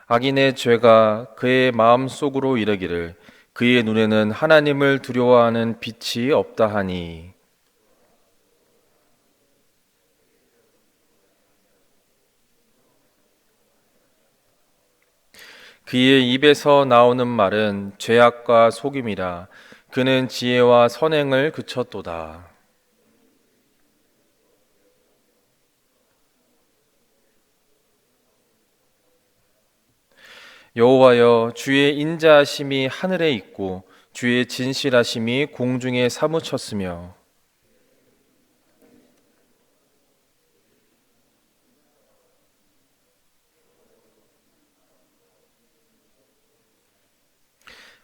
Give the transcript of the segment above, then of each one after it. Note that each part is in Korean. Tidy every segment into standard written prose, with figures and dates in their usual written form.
악인의 죄가 그의 마음 속으로 이르기를 그의 눈에는 하나님을 두려워하는 빛이 없다 하니. 그의 입에서 나오는 말은 죄악과 속임이라. 그는 지혜와 선행을 그쳤도다. 여호와여, 주의 인자하심이 하늘에 있고 주의 진실하심이 공중에 사무쳤으며.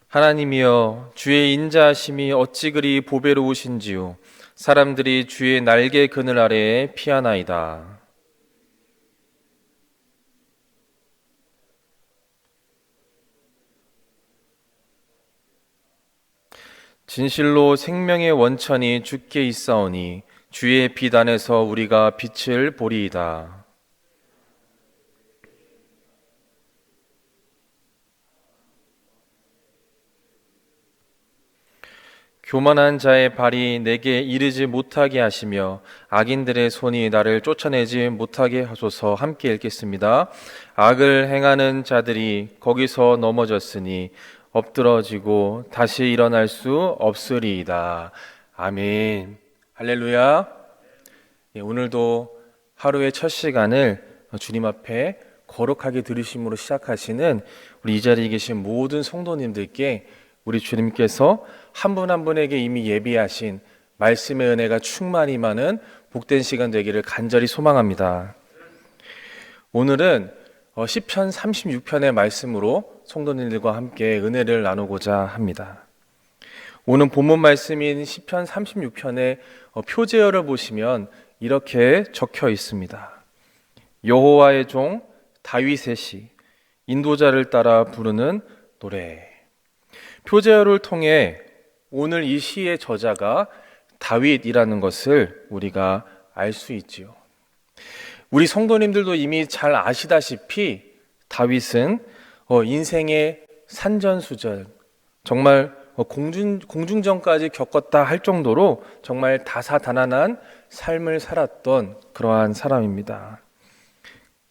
하나님이여, 주의 인자하심이 어찌 그리 보배로우신지요. 사람들이 주의 날개 그늘 아래에 피하나이다. 진실로 생명의 원천이 주께 있사오니 주의 빛 안에서 우리가 빛을 보리이다. 교만한 자의 발이 내게 이르지 못하게 하시며 악인들의 손이 나를 쫓아내지 못하게 하소서. 함께 읽겠습니다. 악을 행하는 자들이 거기서 넘어졌으니 엎드러지고 다시 일어날 수 없으리이다. 아멘. 할렐루야. 오늘도 하루의 첫 시간을 주님 앞에 거룩하게 들으심으로 시작하시는 우리 이 자리에 계신 모든 성도님들께 우리 주님께서 한 분 한 분에게 이미 예비하신 말씀의 은혜가 충만히 임하는 복된 시간 되기를 간절히 소망합니다. 오늘은 시편 36편의 말씀으로 성도님들과 함께 은혜를 나누고자 합니다. 오늘 본문 말씀인 시편 36편의 표제어를 보시면 이렇게 적혀 있습니다. 여호와의 종 다윗의 시, 인도자를 따라 부르는 노래. 표제어를 통해 오늘 이 시의 저자가 다윗이라는 것을 우리가 알 수 있지요. 우리 성도님들도 이미 잘 아시다시피 다윗은 인생의 산전수전, 정말 공중전까지 겪었다 할 정도로 정말 다사다난한 삶을 살았던 그러한 사람입니다.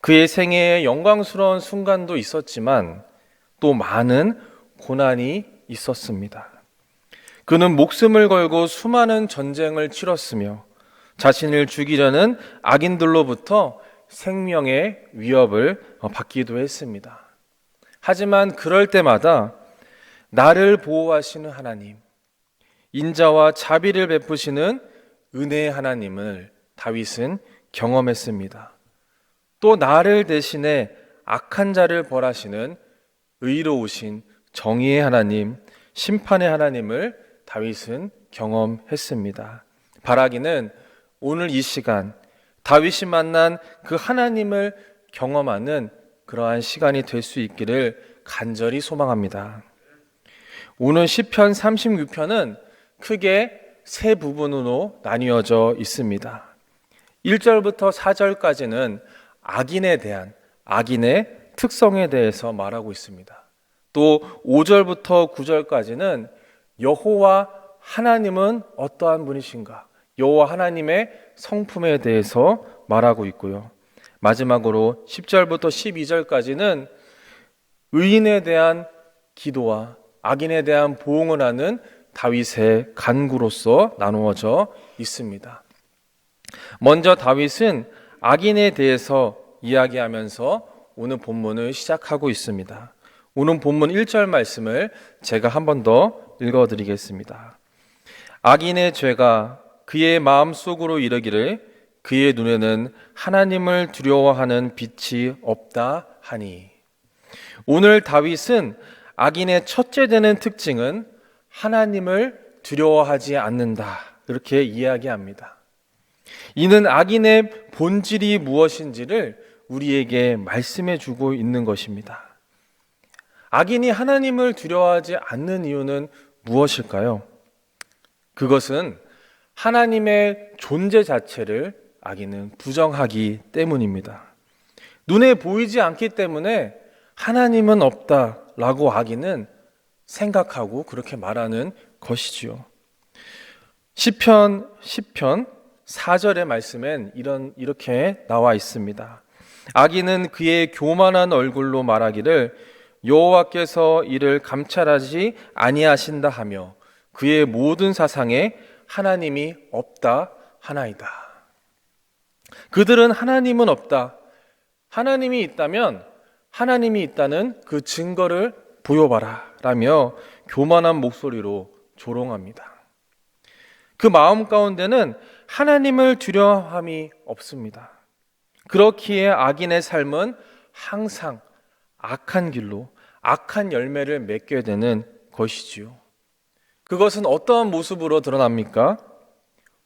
그의 생애에 영광스러운 순간도 있었지만 또 많은 고난이 있었습니다. 그는 목숨을 걸고 수많은 전쟁을 치렀으며 자신을 죽이려는 악인들로부터 생명의 위협을 받기도 했습니다. 하지만 그럴 때마다 나를 보호하시는 하나님, 인자와 자비를 베푸시는 은혜의 하나님을 다윗은 경험했습니다. 또 나를 대신해 악한 자를 벌하시는 의로우신 정의의 하나님, 심판의 하나님을 다윗은 경험했습니다. 바라기는 오늘 이 시간 다윗이 만난 그 하나님을 경험하는 그러한 시간이 될 수 있기를 간절히 소망합니다. 오늘 시편 36편은 크게 세 부분으로 나뉘어져 있습니다. 1절부터 4절까지는 악인의 특성에 대해서 말하고 있습니다. 또 5절부터 9절까지는 여호와 하나님은 어떠한 분이신가, 여호와 하나님의 성품에 대해서 말하고 있고요. 마지막으로 10절부터 12절까지는 의인에 대한 기도와 악인에 대한 보응을 하는 다윗의 간구로서 나누어져 있습니다. 먼저 다윗은 악인에 대해서 이야기하면서 오늘 본문을 시작하고 있습니다. 오늘 본문 1절 말씀을 제가 한 번 더 읽어드리겠습니다. 악인의 죄가 그의 마음 속으로 이르기를 그의 눈에는 하나님을 두려워하는 빛이 없다 하니. 오늘 다윗은 악인의 첫째 되는 특징은 하나님을 두려워하지 않는다, 이렇게 이야기합니다. 이는 악인의 본질이 무엇인지를 우리에게 말씀해 주고 있는 것입니다. 악인이 하나님을 두려워하지 않는 이유는 무엇일까요? 그것은 하나님의 존재 자체를 악인은 부정하기 때문입니다. 눈에 보이지 않기 때문에 하나님은 없다라고 악인은 생각하고 그렇게 말하는 것이지요. 시편 4절의 말씀엔 이렇게 나와 있습니다. 악인은 그의 교만한 얼굴로 말하기를 여호와께서 이를 감찰하지 아니하신다 하며 그의 모든 사상에 하나님이 없다 하나이다. 그들은 하나님은 없다, 하나님이 있다면 하나님이 있다는 그 증거를 보여봐라 라며 교만한 목소리로 조롱합니다. 그 마음 가운데는 하나님을 두려움함이 없습니다. 그렇기에 악인의 삶은 항상 악한 길로 악한 열매를 맺게 되는 것이지요. 그것은 어떠한 모습으로 드러납니까?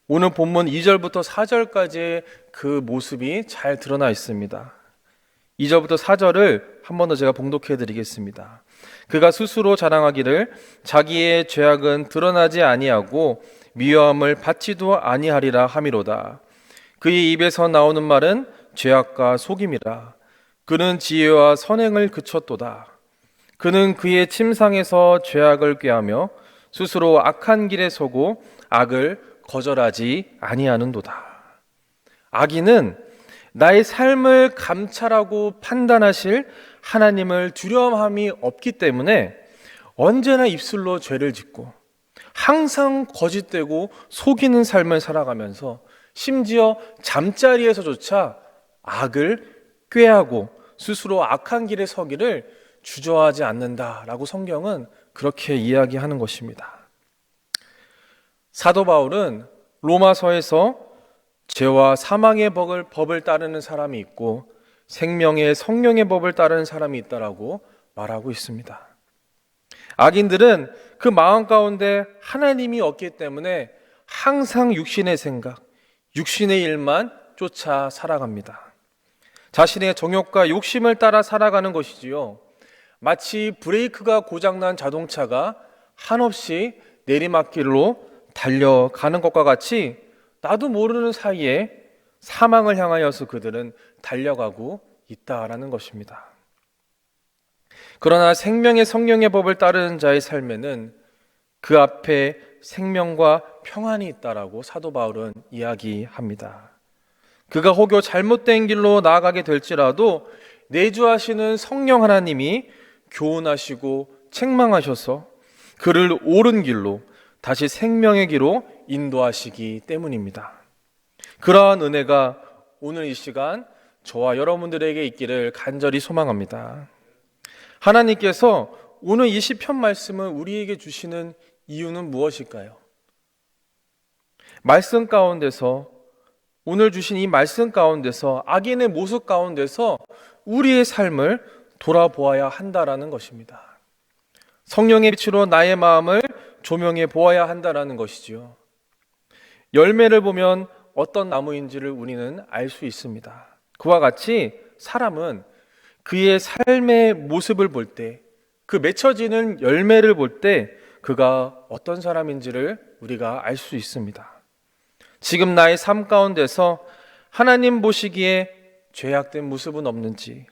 오늘 본문 2절부터 4절까지의 그 모습이 잘 드러나 있습니다. 2절부터 4절을 한 번 더 제가 봉독해 드리겠습니다. 그가 스스로 자랑하기를 자기의 죄악은 드러나지 아니하고 미워함을 받지도 아니하리라 하미로다. 그의 입에서 나오는 말은 죄악과 속임이라. 그는 지혜와 선행을 그쳤도다. 그는 그의 침상에서 죄악을 꾀하며 스스로 악한 길에 서고 악을 거절하지 아니하는도다. 악인은 나의 삶을 감찰하고 판단하실 하나님을 두려움함이 없기 때문에 언제나 입술로 죄를 짓고 항상 거짓되고 속이는 삶을 살아가면서 심지어 잠자리에서조차 악을 꾀하고 스스로 악한 길에 서기를 주저하지 않는다라고 성경은 그렇게 이야기하는 것입니다. 사도 바울은 로마서에서 죄와 사망의 법을 따르는 사람이 있고 생명의 성령의 법을 따르는 사람이 있다라고 말하고 있습니다. 악인들은 그 마음 가운데 하나님이 없기 때문에 항상 육신의 생각, 육신의 일만 쫓아 살아갑니다. 자신의 정욕과 욕심을 따라 살아가는 것이지요. 마치 브레이크가 고장난 자동차가 한없이 내리막길로 달려가는 것과 같이 나도 모르는 사이에 사망을 향하여서 그들은 달려가고 있다라는 것입니다. 그러나 생명의 성령의 법을 따르는 자의 삶에는 그 앞에 생명과 평안이 있다라고 사도 바울은 이야기합니다. 그가 혹여 잘못된 길로 나아가게 될지라도 내주하시는 성령 하나님이 교훈하시고 책망하셔서 그를 옳은 길로 다시 생명의 길로 인도하시기 때문입니다. 그러한 은혜가 오늘 이 시간 저와 여러분들에게 있기를 간절히 소망합니다. 하나님께서 오늘 이 시편 말씀을 우리에게 주시는 이유는 무엇일까요? 말씀 가운데서, 오늘 주신 이 말씀 가운데서, 악인의 모습 가운데서 우리의 삶을 돌아보아야 한다라는 것입니다. 성령의 빛으로 나의 마음을 조명해 보아야 한다라는 것이지요. 열매를 보면 어떤 나무인지를 우리는 알 수 있습니다. 그와 같이 사람은 그의 삶의 모습을 볼 때, 그 맺혀지는 열매를 볼 때 그가 어떤 사람인지를 우리가 알 수 있습니다. 지금 나의 삶 가운데서 하나님 보시기에 죄악된 모습은 없는지,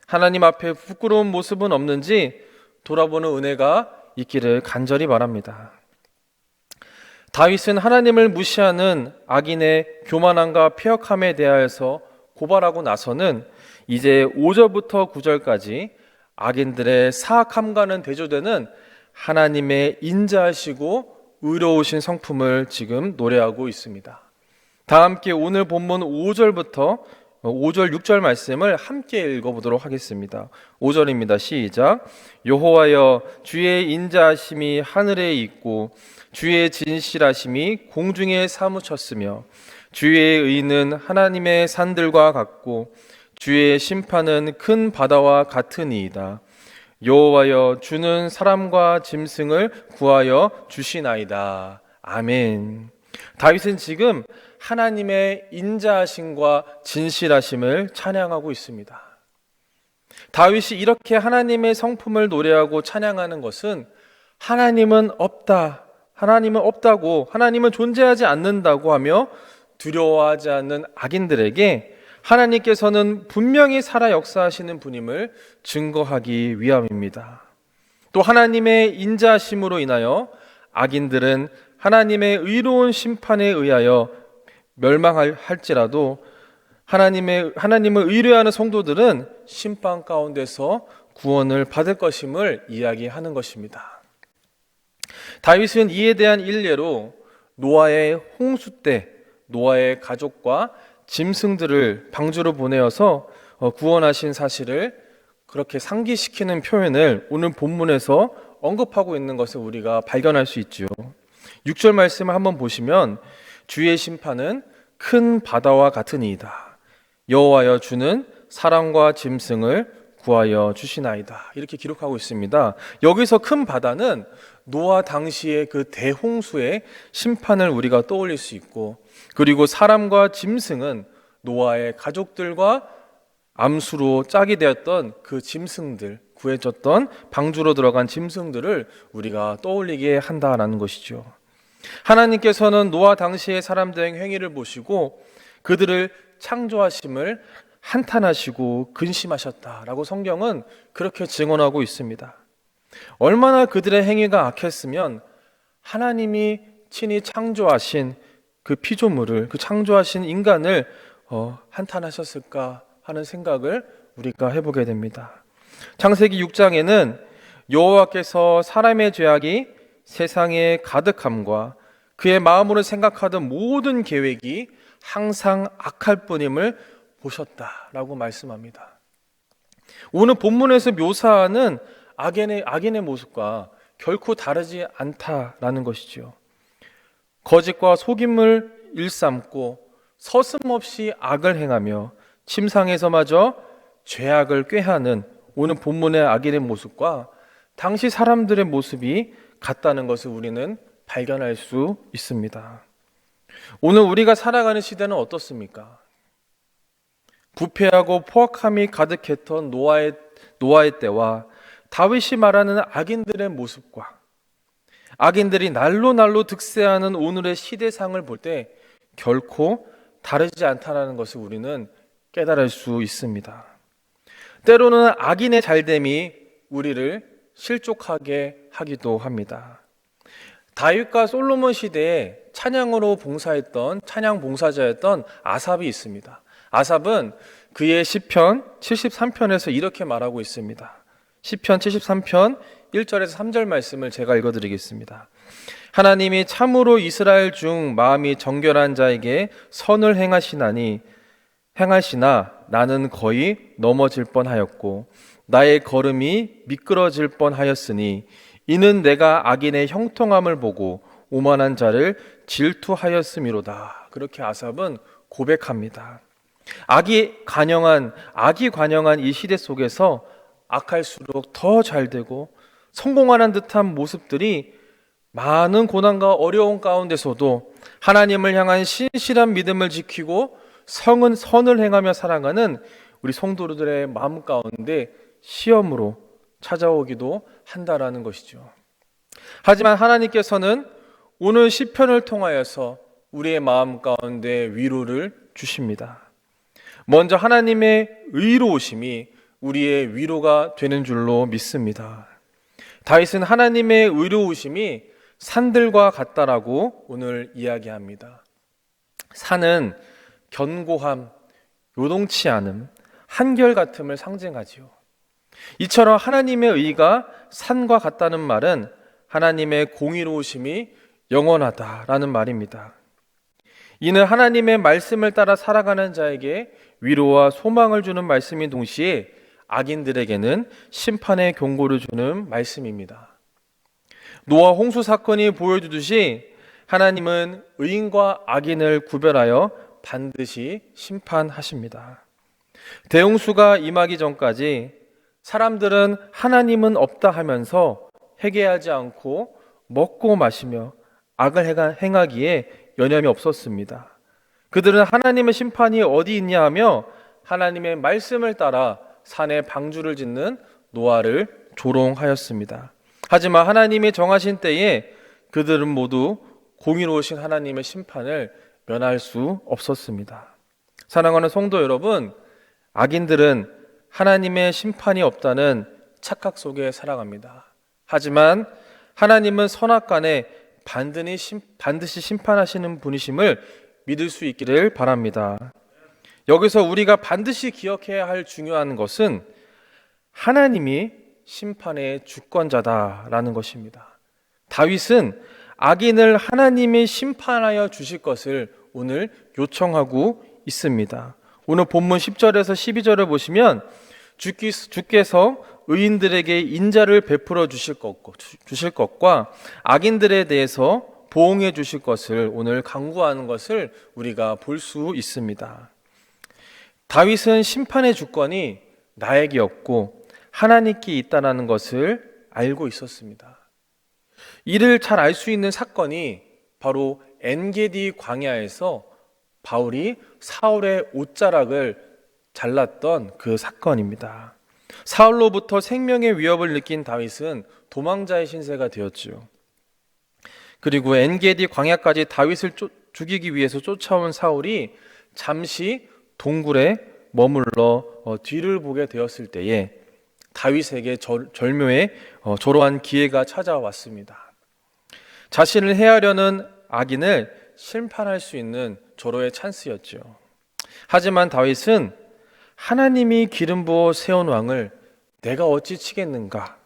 하나님 앞에 부끄러운 모습은 없는지 돌아보는 은혜가 있기를 간절히 바랍니다. 다윗은 하나님을 무시하는 악인의 교만함과 폐역함에 대하여서 고발하고 나서는 이제 5절부터 9절까지 악인들의 사악함과는 대조되는 하나님의 인자하시고 의로우신 성품을 지금 노래하고 있습니다. 다 함께 오늘 본문 5절, 6절 말씀을 함께 읽어보도록 하겠습니다. 5절입니다. 시작. 여호와여, 주의 인자하심이 하늘에 있고 주의 진실하심이 공중에 사무쳤으며 주의 의는 하나님의 산들과 같고 주의 심판은 큰 바다와 같으니이다. 여호와여, 주는 사람과 짐승을 구하여 주시나이다. 아멘. 다윗은 지금 하나님의 인자하심과 진실하심을 찬양하고 있습니다. 다윗이 이렇게 하나님의 성품을 노래하고 찬양하는 것은 하나님은 없다, 하나님은 없다고, 하나님은 존재하지 않는다고 하며 두려워하지 않는 악인들에게 하나님께서는 분명히 살아 역사하시는 분임을 증거하기 위함입니다. 또 하나님의 인자하심으로 인하여 악인들은 하나님의 의로운 심판에 의하여 멸망할지라도 하나님을 의뢰하는 성도들은 심판 가운데서 구원을 받을 것임을 이야기하는 것입니다. 다윗은 이에 대한 일례로 노아의 홍수 때 노아의 가족과 짐승들을 방주로 보내어서 구원하신 사실을 그렇게 상기시키는 표현을 오늘 본문에서 언급하고 있는 것을 우리가 발견할 수 있죠. 6절 말씀을 한번 보시면 주의 심판은 큰 바다와 같으니이다. 여호와여 주는 사람과 짐승을 구하여 주시나이다. 이렇게 기록하고 있습니다. 여기서 큰 바다는 노아 당시의 그 대홍수의 심판을 우리가 떠올릴 수 있고, 그리고 사람과 짐승은 노아의 가족들과 암수로 짝이 되었던 그 짐승들, 구해졌던 방주로 들어간 짐승들을 우리가 떠올리게 한다라는 것이죠. 하나님께서는 노아 당시의 사람들의 행위를 보시고 그들을 창조하심을 한탄하시고 근심하셨다라고 성경은 그렇게 증언하고 있습니다. 얼마나 그들의 행위가 악했으면 하나님이 친히 창조하신 그 피조물을, 그 창조하신 인간을 한탄하셨을까 하는 생각을 우리가 해보게 됩니다. 창세기 6장에는 여호와께서 사람의 죄악이 세상에 가득함과 그의 마음으로 생각하던 모든 계획이 항상 악할 뿐임을 보셨다라고 말씀합니다. 오늘 본문에서 묘사하는 악인의 모습과 결코 다르지 않다라는 것이죠. 거짓과 속임을 일삼고 서슴없이 악을 행하며 침상에서마저 죄악을 꾀하는 오늘 본문의 악인의 모습과 당시 사람들의 모습이 같다는 것을 우리는 발견할 수 있습니다. 오늘 우리가 살아가는 시대는 어떻습니까? 부패하고 포악함이 가득했던 노아의 때와 다윗이 말하는 악인들의 모습과 악인들이 날로 득세하는 오늘의 시대상을 볼 때 결코 다르지 않다는 것을 우리는 깨달을 수 있습니다. 때로는 악인의 잘됨이 우리를 실족하게 하기도 합니다. 다윗과 솔로몬 시대에 찬양으로 봉사했던 찬양 봉사자였던 아삽이 있습니다. 아삽은 그의 시편 73편에서 이렇게 말하고 있습니다. 시편 73편 1절에서 3절 말씀을 제가 읽어드리겠습니다. 하나님이 참으로 이스라엘 중 마음이 정결한 자에게 선을 행하시나 나는 거의 넘어질 뻔하였고 나의 걸음이 미끄러질 뻔하였으니 이는 내가 악인의 형통함을 보고 오만한 자를 질투하였음이로다. 그렇게 아삽은 고백합니다. 악이 관영한 이 시대 속에서 악할수록 더 잘되고 성공하는 듯한 모습들이 많은 고난과 어려움 가운데서도 하나님을 향한 신실한 믿음을 지키고 선을 행하며 살아가는 우리 성도들의 마음 가운데 시험으로 찾아오기도 한다라는 것이죠. 하지만 하나님께서는 오늘 시편을 통하여서 우리의 마음 가운데 위로를 주십니다. 먼저 하나님의 의로우심이 우리의 위로가 되는 줄로 믿습니다. 다윗은 하나님의 의로우심이 산들과 같다라고 오늘 이야기합니다. 산은 견고함, 요동치 않음, 한결같음을 상징하지요. 이처럼 하나님의 의가 산과 같다는 말은 하나님의 공의로우심이 영원하다라는 말입니다. 이는 하나님의 말씀을 따라 살아가는 자에게 위로와 소망을 주는 말씀인 동시에 악인들에게는 심판의 경고를 주는 말씀입니다. 노아 홍수 사건이 보여주듯이 하나님은 의인과 악인을 구별하여 반드시 심판하십니다. 대홍수가 임하기 전까지 사람들은 하나님은 없다 하면서 회개하지 않고 먹고 마시며 악을 행하기에 여념이 없었습니다. 그들은 하나님의 심판이 어디 있냐 하며 하나님의 말씀을 따라 산에 방주를 짓는 노아를 조롱하였습니다. 하지만 하나님이 정하신 때에 그들은 모두 공의로우신 하나님의 심판을 면할 수 없었습니다. 사랑하는 성도 여러분, 악인들은 하나님의 심판이 없다는 착각 속에 살아갑니다. 하지만 하나님은 선악간에 반드시 심판하시는 분이심을 믿을 수 있기를 바랍니다. 여기서 우리가 반드시 기억해야 할 중요한 것은 하나님이 심판의 주권자다라는 것입니다. 다윗은 악인을 하나님이 심판하여 주실 것을 오늘 요청하고 있습니다. 오늘 본문 10절에서 12절을 보시면 주께서 의인들에게 인자를 베풀어 주실 것과 악인들에 대해서 보응해 주실 것을 오늘 강구하는 것을 우리가 볼 수 있습니다. 다윗은 심판의 주권이 나에게 없고 하나님께 있다는 것을 알고 있었습니다. 이를 잘 알 수 있는 사건이 바로 엔게디 광야에서 바울이 사울의 옷자락을 잘랐던 그 사건입니다. 사울로부터 생명의 위협을 느낀 다윗은 도망자의 신세가 되었지요. 그리고 엔게디 광야까지 다윗을 죽이기 위해서 쫓아온 사울이 잠시 동굴에 머물러 뒤를 보게 되었을 때에 다윗에게 절묘의 조로한 기회가 찾아왔습니다. 자신을 해하려는 악인을 심판할 수 있는 조로의 찬스였죠. 하지만 다윗은 하나님이 기름 부어 세운 왕을 내가 어찌 치겠는가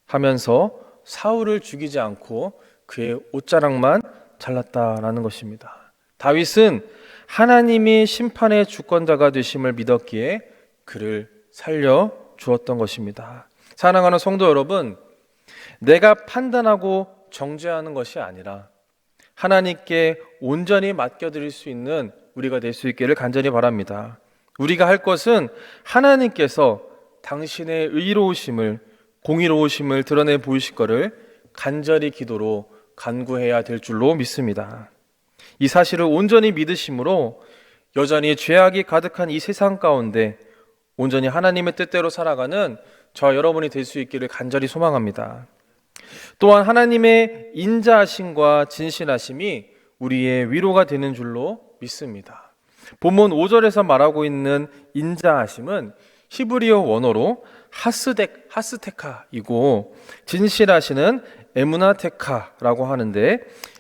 하면서 사울을 죽이지 않고 그의 옷자락만 잘랐다라는 것입니다. 다윗은 하나님이 심판의 주권자가 되심을 믿었기에 그를 살려 주었던 것입니다. 사랑하는 성도 여러분, 내가 판단하고 정죄하는 것이 아니라 하나님께 온전히 맡겨드릴 수 있는 우리가 될 수 있기를 간절히 바랍니다. 우리가 할 것은 하나님께서 당신의 의로우심을, 공의로우심을 드러내 보이실 것을 간절히 기도로 간구해야 될 줄로 믿습니다. 이 사실을 온전히 믿으심으로 여전히 죄악이 가득한 이 세상 가운데 온전히 하나님의 뜻대로 살아가는 저와 여러분이 될 수 있기를 간절히 소망합니다. 또한 하나님의 인자하심과 진실하심이 우리의 위로가 되는 줄로 믿습니다. 본문 5절에서 말하고 있는 인자하심은 히브리어 원어로 하스테카이고 진실하시는 에무나테카라고 하는데,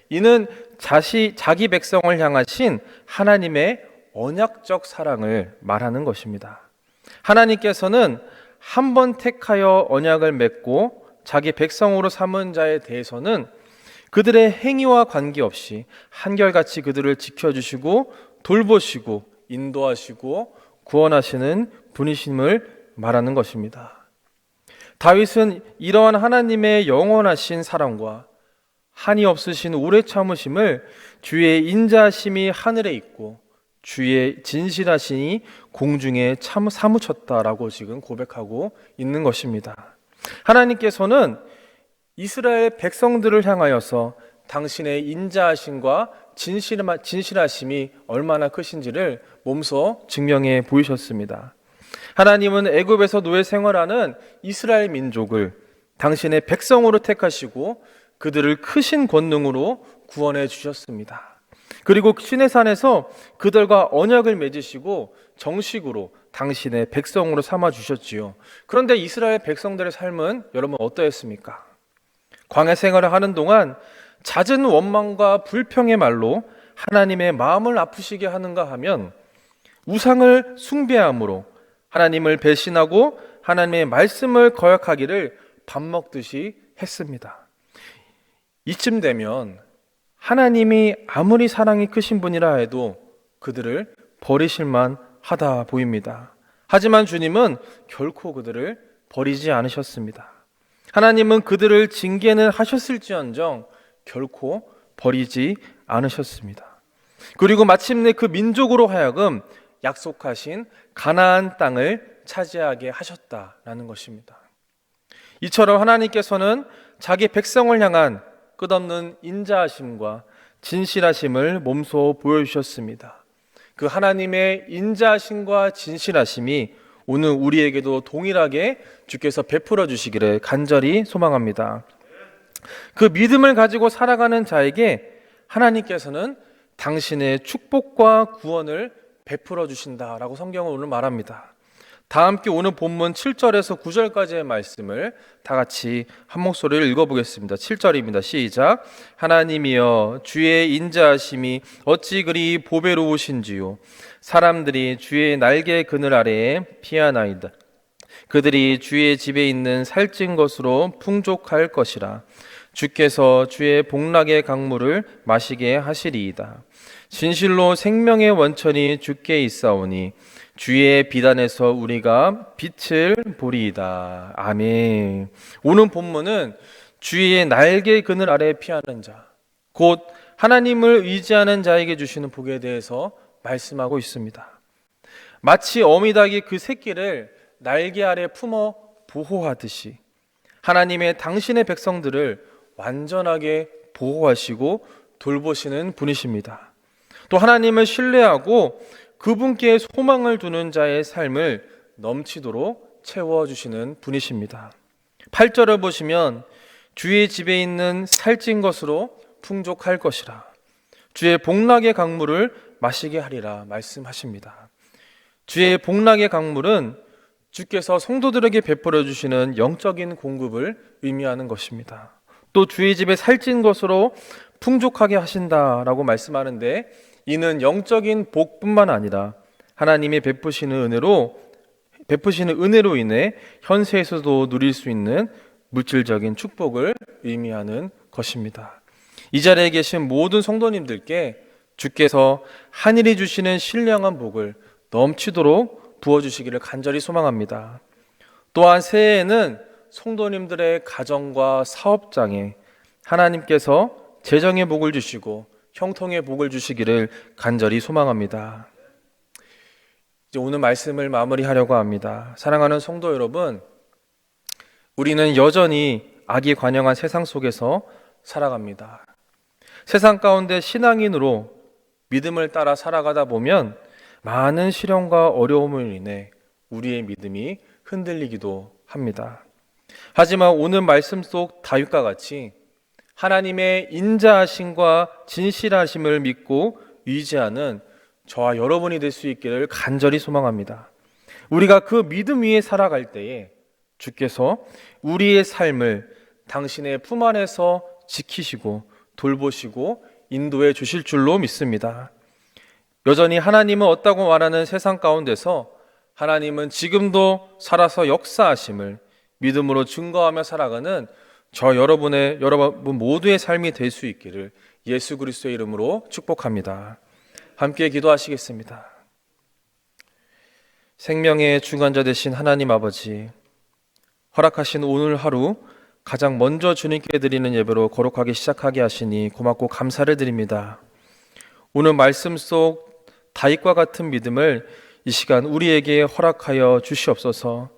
이는 자기 백성을 향하신 하나님의 언약적 사랑을 말하는 것입니다. 하나님께서는 한 번 택하여 언약을 맺고 자기 백성으로 삼은 자에 대해서는 그들의 행위와 관계없이 한결같이 그들을 지켜주시고 돌보시고 인도하시고 구원하시는 분이심을 말하는 것입니다. 다윗은 이러한 하나님의 영원하신 사랑과 한이 없으신 오래 참으심을 주의 인자하심이 하늘에 있고 주의 진실하심이 공중에 사무쳤다라고 지금 고백하고 있는 것입니다. 하나님께서는 이스라엘 백성들을 향하여서 당신의 인자하심과 진실하심이 얼마나 크신지를 몸소 증명해 보이셨습니다. 하나님은 애굽에서 노예 생활하는 이스라엘 민족을 당신의 백성으로 택하시고 그들을 크신 권능으로 구원해 주셨습니다. 그리고 시내산에서 그들과 언약을 맺으시고 정식으로 당신의 백성으로 삼아 주셨지요. 그런데 이스라엘 백성들의 삶은 여러분 어떠했습니까? 광야 생활을 하는 동안 잦은 원망과 불평의 말로 하나님의 마음을 아프시게 하는가 하면 우상을 숭배함으로 하나님을 배신하고 하나님의 말씀을 거역하기를 밥 먹듯이 했습니다. 이쯤 되면 하나님이 아무리 사랑이 크신 분이라 해도 그들을 버리실만 하다 보입니다. 하지만 주님은 결코 그들을 버리지 않으셨습니다. 하나님은 그들을 징계는 하셨을지언정 결코 버리지 않으셨습니다. 그리고 마침내 그 민족으로 하여금 약속하신 가나안 땅을 차지하게 하셨다라는 것입니다. 이처럼 하나님께서는 자기 백성을 향한 끝없는 인자하심과 진실하심을 몸소 보여주셨습니다. 그 하나님의 인자하심과 진실하심이 오늘 우리에게도 동일하게 주께서 베풀어 주시기를 간절히 소망합니다. 그 믿음을 가지고 살아가는 자에게 하나님께서는 당신의 축복과 구원을 베풀어 주신다라고 성경은 오늘 말합니다. 다 함께 오늘 본문 7절에서 9절까지의 말씀을 다 같이 한 목소리를 읽어보겠습니다. 7절입니다. 시작. 하나님이여 주의 인자하심이 어찌 그리 보배로우신지요. 사람들이 주의 날개 그늘 아래에 피하나이다. 그들이 주의 집에 있는 살찐 것으로 풍족할 것이라. 주께서 주의 복락의 강물을 마시게 하시리이다. 진실로 생명의 원천이 주께 있사오니 주의 비단에서 우리가 빛을 보리이다. 아멘. 오늘 본문은 주의 날개 그늘 아래 피하는 자, 곧 하나님을 의지하는 자에게 주시는 복에 대해서 말씀하고 있습니다. 마치 어미닭이 그 새끼를 날개 아래 품어 보호하듯이 하나님의 당신의 백성들을 완전하게 보호하시고 돌보시는 분이십니다. 또 하나님을 신뢰하고 그분께 소망을 두는 자의 삶을 넘치도록 채워주시는 분이십니다. 8절을 보시면 주의 집에 있는 살찐 것으로 풍족할 것이라. 주의 복락의 강물을 마시게 하리라 말씀하십니다. 주의 복락의 강물은 주께서 성도들에게 베풀어 주시는 영적인 공급을 의미하는 것입니다. 또 주의 집에 살찐 것으로 풍족하게 하신다라고 말씀하는데, 이는 영적인 복뿐만 아니라 하나님이 베푸시는 은혜로 인해 현세에서도 누릴 수 있는 물질적인 축복을 의미하는 것입니다. 이 자리에 계신 모든 성도님들께 주께서 하늘이 주시는 신령한 복을 넘치도록 부어주시기를 간절히 소망합니다. 또한 새해에는 성도님들의 가정과 사업장에 하나님께서 재정의 복을 주시고 형통의 복을 주시기를 간절히 소망합니다. 이제 오늘 말씀을 마무리하려고 합니다. 사랑하는 성도 여러분, 우리는 여전히 악이 관영한 세상 속에서 살아갑니다. 세상 가운데 신앙인으로 믿음을 따라 살아가다 보면 많은 시련과 어려움을 인해 우리의 믿음이 흔들리기도 합니다. 하지만 오늘 말씀 속 다윗과 같이 하나님의 인자하심과 진실하심을 믿고 의지하는 저와 여러분이 될 수 있기를 간절히 소망합니다. 우리가 그 믿음 위에 살아갈 때에 주께서 우리의 삶을 당신의 품 안에서 지키시고 돌보시고 인도해 주실 줄로 믿습니다. 여전히 하나님은 없다고 말하는 세상 가운데서 하나님은 지금도 살아서 역사하심을 믿음으로 증거하며 살아가는 여러분 모두의 삶이 될 수 있기를 예수 그리스도의 이름으로 축복합니다. 함께 기도하시겠습니다. 생명의 중간자 되신 하나님 아버지, 허락하신 오늘 하루 가장 먼저 주님께 드리는 예배로 거룩하게 시작하게 하시니 고맙고 감사를 드립니다. 오늘 말씀 속 다윗과 같은 믿음을 이 시간 우리에게 허락하여 주시옵소서.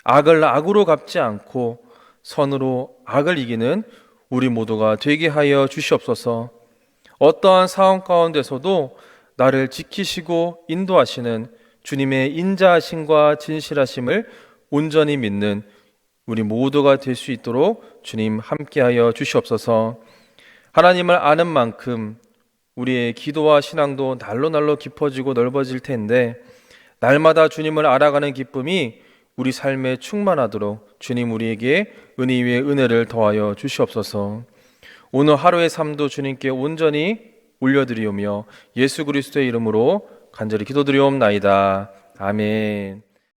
악을 악으로 갚지 않고 선으로 악을 이기는 우리 모두가 되게 하여 주시옵소서. 어떠한 상황 가운데서도 나를 지키시고 인도하시는 주님의 인자하심과 진실하심을 온전히 믿는 우리 모두가 될 수 있도록 주님 함께하여 주시옵소서. 하나님을 아는 만큼 우리의 기도와 신앙도 날로 깊어지고 넓어질 텐데, 날마다 주님을 알아가는 기쁨이 우리 삶에 충만하도록 주님 우리에게 은혜 위에 은혜를 더하여 주시옵소서. 오늘 하루의 삶도 주님께 온전히 올려드리오며 예수 그리스도의 이름으로 간절히 기도드리옵나이다. 아멘.